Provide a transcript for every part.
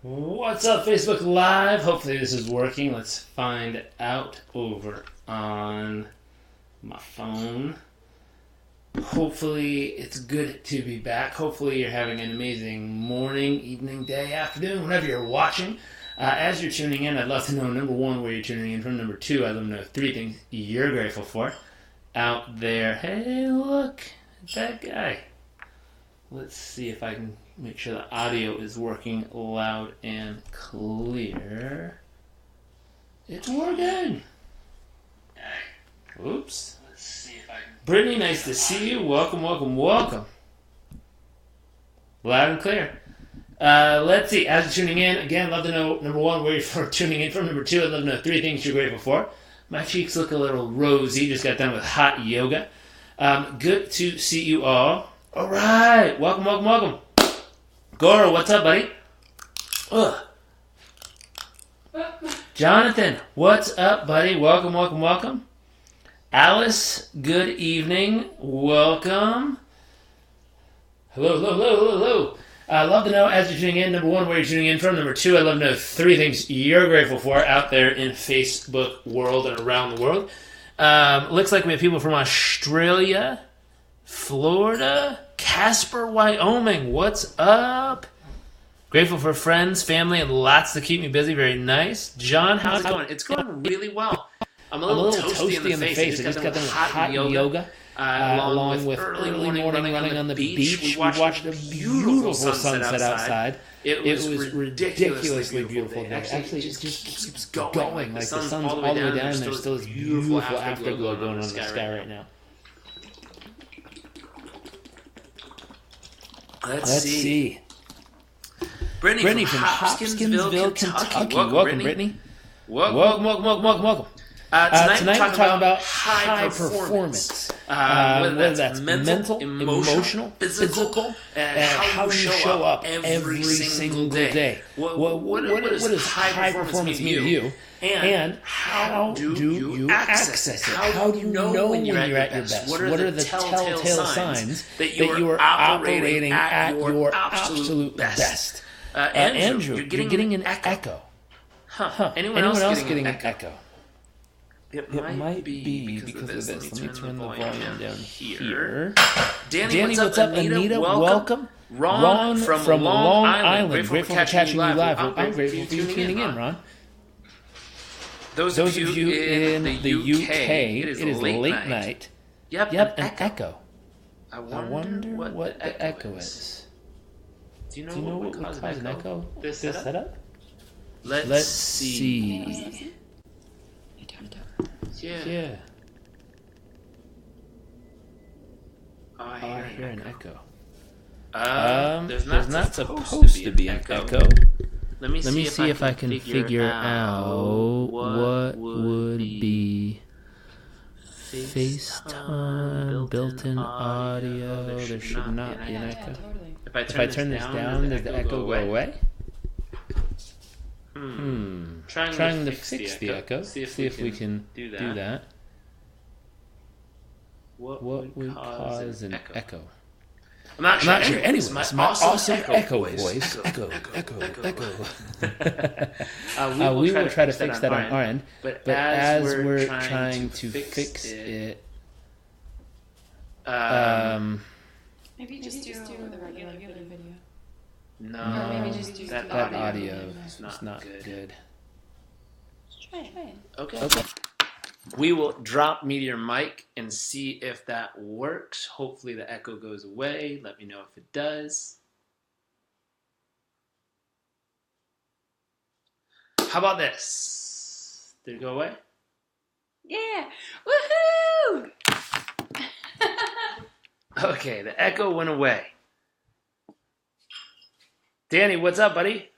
What's up, Facebook Live? Hopefully this is working. Let's find out over on my phone. Hopefully it's good to be back. Hopefully you're having an amazing morning, evening, day, afternoon, whenever you're watching. As you're tuning in, I'd love to know, number one, where you're tuning in from. Number two, I'd love to know three things you're grateful for out there. Hey, look at that guy. Let's see if I can make sure the audio is working loud and clear. It's working. Oops. Let's see if I can... Brittany, nice to see you. Welcome. Loud and clear. Let's see. As you're tuning in, again, love to know, number one, where you're tuning in from. Number two, I'd love to know three things you're grateful for. My cheeks look a little rosy. Just got done with hot yoga. Good to see you all. All right. Welcome. Goro, what's up, buddy? Ugh. Jonathan, what's up, buddy? Welcome. Alice, good evening. Welcome. Hello. I'd love to know, as you're tuning in, number one, where you're tuning in from. Number two, I'd love to know three things you're grateful for out there in Facebook world and around the world. Looks like we have people from Australia, Florida, Casper, Wyoming. What's up? Grateful for friends, family, and lots to keep me busy. Very nice. John, how's it going? It's going really well. I'm a little toasty in the face. I just got done with hot yoga. Along with early morning running on the beach. We watched a beautiful sunset outside. It was ridiculously beautiful day. Actually, it just keeps going. Like the sun's all the way down, and there's still this beautiful afterglow going on in the sky right now. Let's see. Brittany from Hopkinsville, Kentucky. Welcome, Brittany. Welcome. Tonight we're talking about high performance. Whether that's mental, emotional, physical, and how you show up every single day. What does high performance mean to you? And how do you access it? How do you know when you're at your best? What are the telltale signs that you are operating at your absolute best? Andrew, you're getting an echo. Anyone else getting an echo? It might be because of this. Let me turn the volume down here. Danny, what's up? Anita, welcome. Ron from Long Island. Grateful for catching you live. I'm grateful for you tuning in, Ron. Those of you in the UK, it is late night. Yep, an echo. I wonder what the echo is. Do you know what would cause an echo? This setup? Let's see. Yeah. I hear an echo. There's not supposed to be an echo. Let me see if I can figure out what would be FaceTime, built-in audio. There should not be an echo. If I turn this down, does the echo go away? Trying to fix the echo. See if we can do that. What would cause an echo? I'm not sure. Anyways, my awesome echo voice. Echo. We will try to fix that on our end. But as we're trying to fix it, maybe just do the regular video. No, maybe just do that audio is not good. Try it. Okay. We will drop Meteor Mic and see if that works. Hopefully the echo goes away. Let me know if it does. How about this? Did it go away? Yeah. Woohoo! Okay, the echo went away. Danny, what's up, buddy?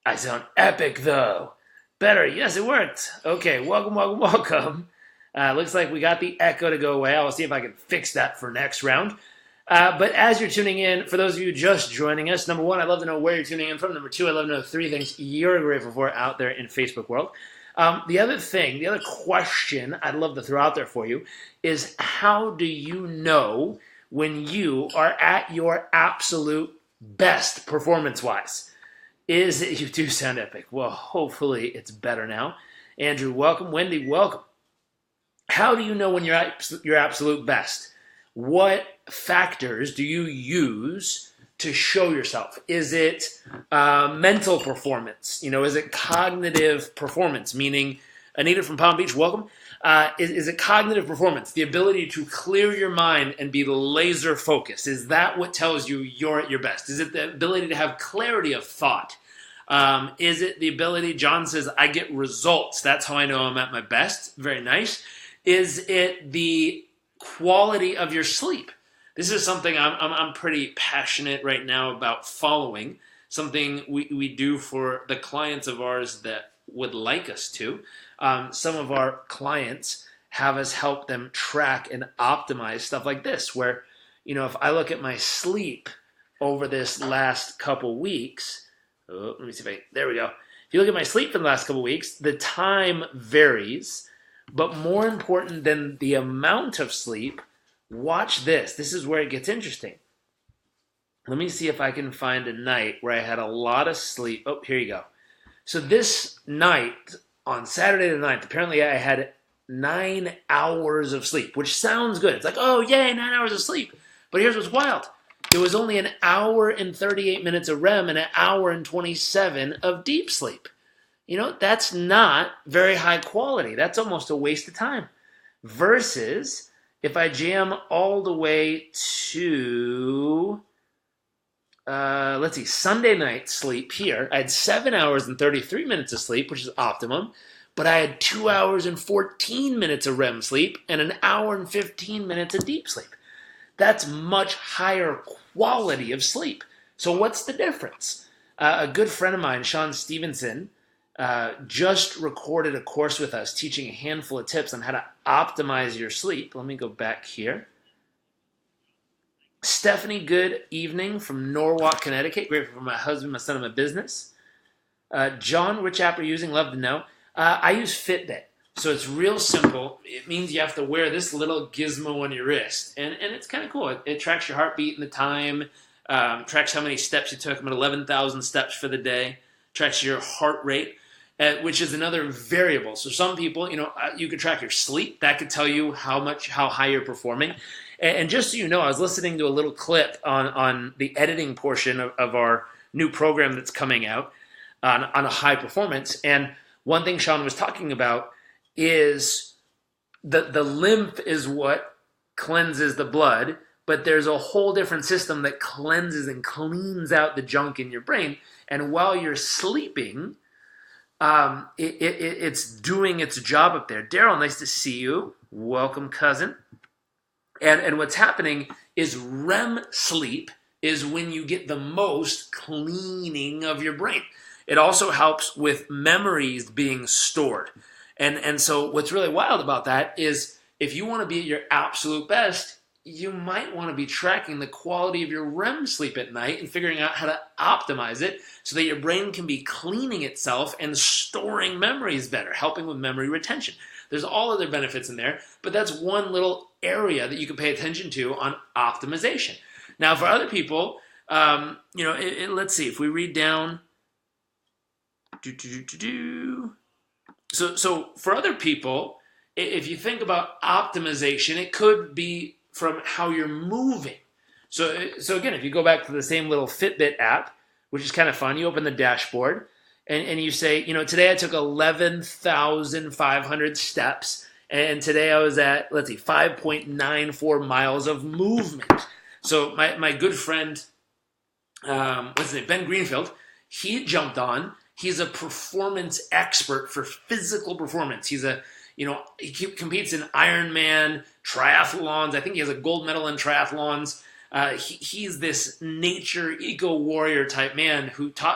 I sound epic, though. Better. Yes, it worked. Okay, welcome. Looks like we got the echo to go away. I'll see if I can fix that for next round. But as you're tuning in, for those of you just joining us, number one, I'd love to know where you're tuning in from. Number two, I'd love to know three things you're grateful for out there in Facebook world. The other question I'd love to throw out there for you is, how do you know when you are at your absolute best performance-wise? is it you do sound epic. Well, hopefully it's better now. Andrew, welcome. Wendy, welcome. How do you know when you're at your absolute best? What factors do you use to show yourself? Is it mental performance? Is it cognitive performance? Meaning, Anita from Palm Beach, welcome. Is it cognitive performance? The ability to clear your mind and be laser focused. Is that what tells you you're at your best? Is it the ability to have clarity of thought? Is it the ability, John says, I get results. That's how I know I'm at my best. Very nice. Is it the quality of your sleep? This is something I'm pretty passionate right now about following, something we do for the clients of ours that would like us to. Some of our clients have us help them track and optimize stuff like this, where, if I look at my sleep over this last couple weeks, let me see there we go. If you look at my sleep for the last couple weeks, the time varies, but more important than the amount of sleep, watch this. This is where it gets interesting. Let me see if I can find a night where I had a lot of sleep. Oh, here you go. So this night, on Saturday the 9th, apparently I had 9 hours of sleep, which sounds good. It's like, oh, yay, 9 hours of sleep. But here's what's wild. It was only an hour and 38 minutes of REM and an hour and 27 of deep sleep. That's not very high quality. That's almost a waste of time. Versus if I jam all the way to, Sunday night sleep here, I had 7 hours and 33 minutes of sleep, which is optimum, but I had 2 hours and 14 minutes of REM sleep and an hour and 15 minutes of deep sleep. That's much higher quality of sleep. So what's the difference? A good friend of mine, Sean Stevenson, just recorded a course with us teaching a handful of tips on how to optimize your sleep. Let me go back here. Stephanie, good evening from Norwalk, Connecticut. Grateful for my husband, my son, and my business. John, which app are you using? Love to know. I use Fitbit. So it's real simple. It means you have to wear this little gizmo on your wrist. And it's kind of cool. It tracks your heartbeat and the time, tracks how many steps you took. I'm at 11,000 steps for the day. Tracks your heart rate, which is another variable. So some people, you could track your sleep. That could tell you how high you're performing. And just so you know, I was listening to a little clip on the editing portion of our new program that's coming out on a high performance. And one thing Sean was talking about is the lymph is what cleanses the blood, but there's a whole different system that cleanses and cleans out the junk in your brain. And while you're sleeping, it's doing its job up there. Daryl, nice to see you. Welcome, cousin. And what's happening is REM sleep is when you get the most cleaning of your brain. It also helps with memories being stored. And so what's really wild about that is if you want to be at your absolute best, you might want to be tracking the quality of your REM sleep at night and figuring out how to optimize it so that your brain can be cleaning itself and storing memories better, helping with memory retention. There's all other benefits in there, but that's one little area that you can pay attention to on optimization. Now, for other people, let's see, if we read down, So for other people, if you think about optimization, it could be from how you're moving. So again, if you go back to the same little Fitbit app, which is kind of fun, you open the dashboard and you say, today I took 11,500 steps, and today I was at, 5.94 miles of movement. So my good friend, Ben Greenfield, he jumped on. He's a performance expert for physical performance. He's he competes in Ironman, triathlons. I think he has a gold medal in triathlons. He's this nature eco warrior type man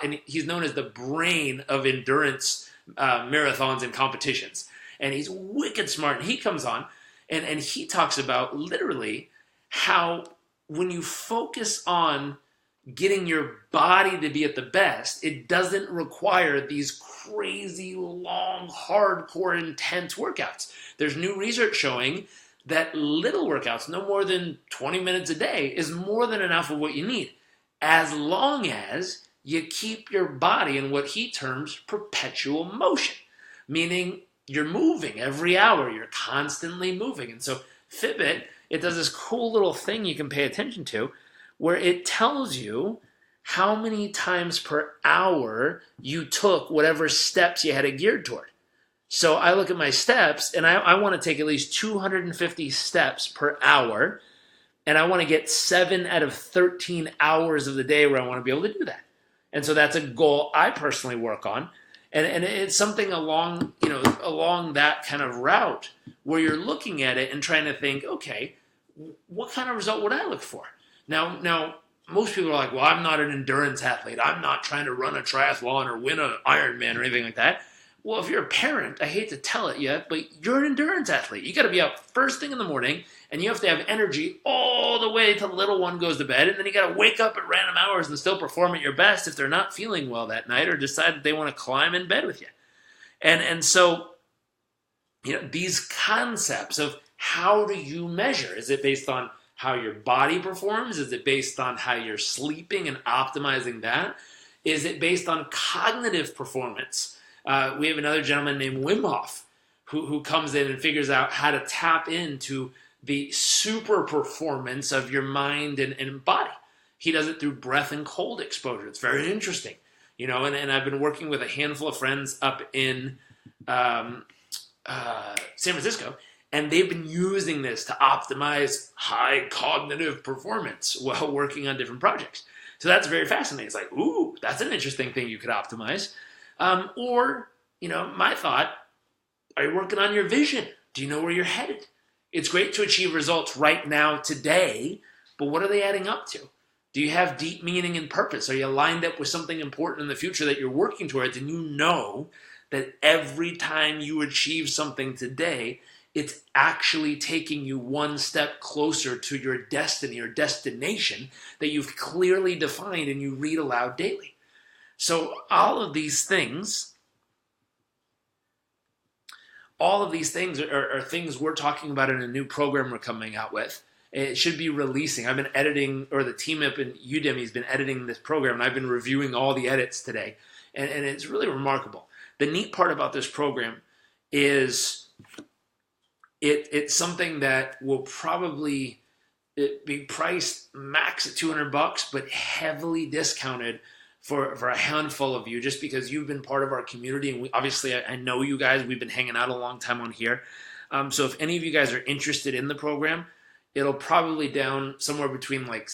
and he's known as the brain of endurance marathons and competitions. And he's wicked smart. And he comes on and he talks about literally how when you focus on getting your body to be at the best, it doesn't require these crazy, long, hardcore, intense workouts. There's new research showing that little workouts, no more than 20 minutes a day, is more than enough of what you need, as long as you keep your body in what he terms perpetual motion, meaning you're moving every hour. You're constantly moving. And so Fitbit, it does this cool little thing you can pay attention to where it tells you how many times per hour you took whatever steps you had it geared toward. So I look at my steps, and I want to take at least 250 steps per hour, and I want to get 7 out of 13 hours of the day where I want to be able to do that. And so that's a goal I personally work on. And it's something along that kind of route where you're looking at it and trying to think, okay, what kind of result would I look for? Now, most people are like, well, I'm not an endurance athlete. I'm not trying to run a triathlon or win an Ironman or anything like that. Well, if you're a parent, I hate to tell it yet, but you're an endurance athlete. You got to be up first thing in the morning, and you have to have energy all the way till the little one goes to bed, and then you got to wake up at random hours and still perform at your best if they're not feeling well that night or decide that they want to climb in bed with you. And so, these concepts of how do you measure? Is it based on how your body performs? Is it based on how you're sleeping and optimizing that? Is it based on cognitive performance? We have another gentleman named Wim Hof who comes in and figures out how to tap into the super performance of your mind and body. He does it through breath and cold exposure. It's very interesting, and I've been working with a handful of friends up in San Francisco, and they've been using this to optimize high cognitive performance while working on different projects. So that's very fascinating. It's like, ooh, that's an interesting thing you could optimize. Or, my thought, are you working on your vision? Do you know where you're headed? It's great to achieve results right now, today, but what are they adding up to? Do you have deep meaning and purpose? Are you lined up with something important in the future that you're working towards, and you know that every time you achieve something today, it's actually taking you one step closer to your destiny or destination that you've clearly defined and you read aloud daily. So all of these things are things we're talking about in a new program we're coming out with. It should be releasing. I've been editing, or the team up in Udemy has been editing this program, and I've been reviewing all the edits today. And it's really remarkable. The neat part about this program is it's something that will probably be priced max at $200, but heavily discounted for a handful of you, just because you've been part of our community. And obviously, I know you guys. We've been hanging out a long time on here. So if any of you guys are interested in the program, it'll probably down somewhere between like